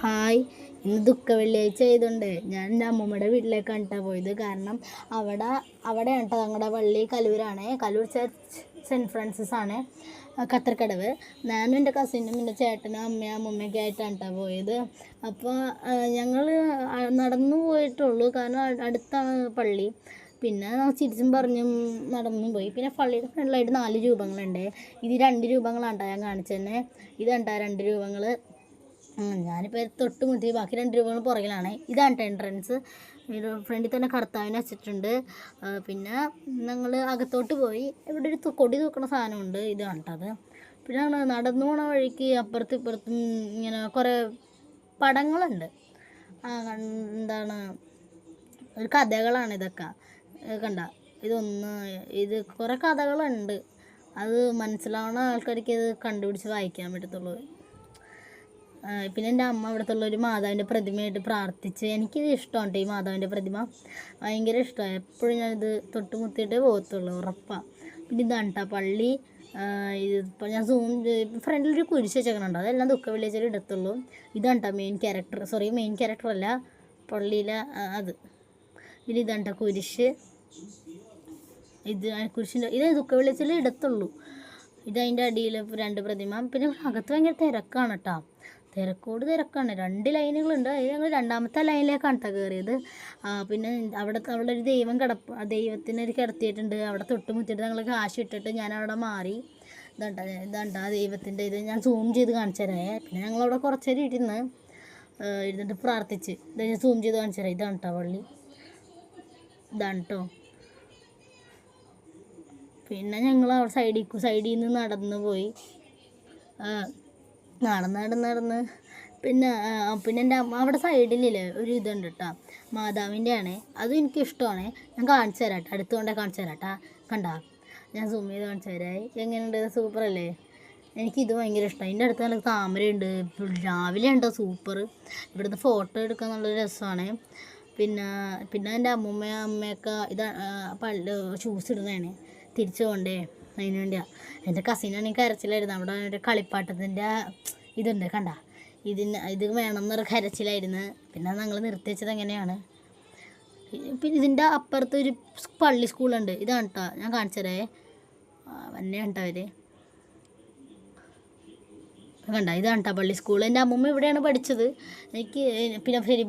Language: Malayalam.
ഹായ്, ഇന്ന് ദുഃഖ വെള്ളിയാഴ്ച ആയതുകൊണ്ട് ഞാൻ എൻ്റെ അമ്മൂമ്മയുടെ വീട്ടിലേക്കാണ് കേട്ടോ പോയത്. കാരണം അവിടെയാണ് കേട്ടോ ഞങ്ങളുടെ പള്ളി. കലൂരാണ്, കലൂർ ചർച്ച് സെൻറ്റ് ഫ്രാൻസിസ് ആണ്, കത്തർക്കടവ്. ഞാനും എൻ്റെ കസിനും എൻ്റെ ചേട്ടനും അമ്മയും അമ്മൂമ്മയൊക്കെ ആയിട്ടാണ് കേട്ടോ പോയത്. അപ്പോൾ ഞങ്ങൾ നടന്നു പോയിട്ടുള്ളൂ, കാരണം അടുത്താണ് പള്ളി. പിന്നെ ചിരിച്ചും പറഞ്ഞും നടന്നും പോയി. പിന്നെ പള്ളിയുടെ ഫ്രണ്ടിലായിട്ട് 4 രൂപങ്ങളുണ്ട്. ഇത് 2 രൂപങ്ങളാണ് കേട്ടോ ഞാൻ കാണിച്ചു തന്നെ. ഇതാണ് കേട്ടോ 2 രൂപങ്ങൾ. ഞാനിപ്പോൾ തൊട്ട് മുട്ടി, ബാക്കി 2 രൂപകൾ പുറകിലാണ്. ഇതാണ് കേട്ടോ എൻട്രൻസ്. ഫ്രണ്ടിൽ തന്നെ കർത്താവിനെ വെച്ചിട്ടുണ്ട്. പിന്നെ ഞങ്ങൾ അകത്തോട്ട് പോയി. ഇവിടെ ഒരു കൊടി തൂക്കണ സാധനമുണ്ട്, ഇതാണ് കേട്ടോ അത്. പിന്നെ ഞങ്ങൾ നടന്നു പോണ വഴിക്ക് അപ്പുറത്തും ഇപ്പുറത്തും ഇങ്ങനെ കുറേ പടങ്ങളുണ്ട്. എന്താണ്, ഒരു കഥകളാണ് ഇതൊക്കെ. കണ്ട, ഇത് കുറേ കഥകളുണ്ട്. അത് മനസ്സിലാവുന്ന ആൾക്കാർക്ക് ഇത് കണ്ടുപിടിച്ച് വായിക്കാൻ പറ്റത്തുള്ളൂ. പിന്നെ എൻ്റെ അമ്മ ഇവിടുത്തുള്ളൊരു മാതാവിൻ്റെ പ്രതിമയായിട്ട് പ്രാർത്ഥിച്ച്. എനിക്കിത് ഇഷ്ടമാണ് ഈ മാതാവിൻ്റെ പ്രതിമ, ഭയങ്കര ഇഷ്ടമാണ്. എപ്പോഴും ഞാനിത് തൊട്ട് മുത്തിയിട്ടേ പോകത്തുള്ളൂ, ഉറപ്പാണ്. പിന്നെ ഇതാണ് കേട്ടോ പള്ളി. ഇതിപ്പോൾ ഞാൻ ഫ്രണ്ടിലൊരു കുരിശ് വെച്ചേക്കണുണ്ട്, അതെല്ലാം ദുഃഖ വെള്ളിയാഴ്ചയിൽ ഇടത്തുള്ളൂ. ഇതാണ് കേട്ടോ മെയിൻ ക്യാരക്ടറല്ല പള്ളിയിലെ അത്. പിന്നെ ഇതാണ് കേട്ടോ കുരിശ്. കുരിശിൻ്റെ ഇത് ദുഃഖ വെള്ളിയാഴ്ചയിൽ ഇടത്തുള്ളൂ. ഇതതിൻ്റെ അടിയിൽ 2 പ്രതിമ. പിന്നെ അകത്ത് ഭയങ്കര തിരക്കാണ് കേട്ടോ, തിരക്കാണ്. 2 ലൈനുകളുണ്ട്. അതിൽ ഞങ്ങൾ 2ാമത്തെ ലൈനിലേക്കാണ് കേട്ടോ കയറിയത്. പിന്നെ അവിടെ ഒരു ദൈവത്തിനൊരു കിടത്തിയിട്ടുണ്ട്. അവിടെ തൊട്ട് മുത്തിയിട്ട് ഞങ്ങൾ കാശ് ഇട്ടിട്ട് ഞാനവിടെ മാറി. ഇതാണ്ട ആ ദൈവത്തിൻ്റെ ഇത് ഞാൻ സൂം ചെയ്ത് കാണിച്ചു തരാം. പിന്നെ ഞങ്ങളവിടെ കുറച്ച് നേരം ഇരുന്നിട്ട് പ്രാർത്ഥിച്ച്. ഇത് ഞാൻ സൂം ചെയ്ത് കാണിച്ചു തരാം. ഇതാണ് കേട്ടോ പള്ളി, ഇതാണ് കേട്ടോ. പിന്നെ ഞങ്ങൾ അവിടെ സൈഡിൽ നിന്ന് നടന്ന് പോയി. നടന്ന് പിന്നെ എൻ്റെ അമ്മ അവിടെ സൈഡിലില്ലേ ഒരു ഇതുണ്ട് കേട്ടോ, മാതാവിൻ്റെ ആണ്. അതും എനിക്കിഷ്ടമാണ്. ഞാൻ കാണിച്ചു തരാം കേട്ടോ, അടുത്തുകൊണ്ടേ കാണിച്ചു തരാം കേട്ടോ. കണ്ടാ, ഞാൻ സൂം ചെയ്ത് കാണിച്ചു തരാം. എങ്ങനെയുണ്ട്, സൂപ്പറല്ലേ? എനിക്കിത് ഭയങ്കര ഇഷ്ടമായി. എൻ്റെ അടുത്ത് നല്ല താമരയുണ്ട്. രാവിലെ ഉണ്ടോ സൂപ്പർ. ഇവിടുന്ന് ഫോട്ടോ എടുക്കുക എന്നുള്ളൊരു രസമാണ്. പിന്നെ എൻ്റെ അമ്മയൊക്കെ ഷൂസ് ഇടുന്നതാണ്, തിരിച്ചു പോകണ്ടേ, അതിന് വേണ്ടിയാണ്. എൻ്റെ കസിനാണെങ്കിൽ കരച്ചിലായിരുന്നു. അവിടെ ഒരു കളിപ്പാട്ടത്തിൻ്റെ ഇതുണ്ട്, കണ്ട, ഇത് വേണം എന്നൊരു കരച്ചിലായിരുന്നു. പിന്നെ ഞങ്ങൾ നിർത്തിവെച്ചത് എങ്ങനെയാണ്. പിന്നെ ഇതിൻ്റെ അപ്പുറത്ത് ഒരു പള്ളി സ്കൂളുണ്ട്. ഇതാണ് കേട്ടോ, ഞാൻ കാണിച്ചു തരേ. തന്നെയാണ് കേട്ടോ അവർ. കണ്ട, ഇതാണ് കേട്ടോ പള്ളി സ്കൂൾ. എൻ്റെ അമ്മൂമ്മ ഇവിടെയാണ് പഠിച്ചത്. പിന്നെ ശരി,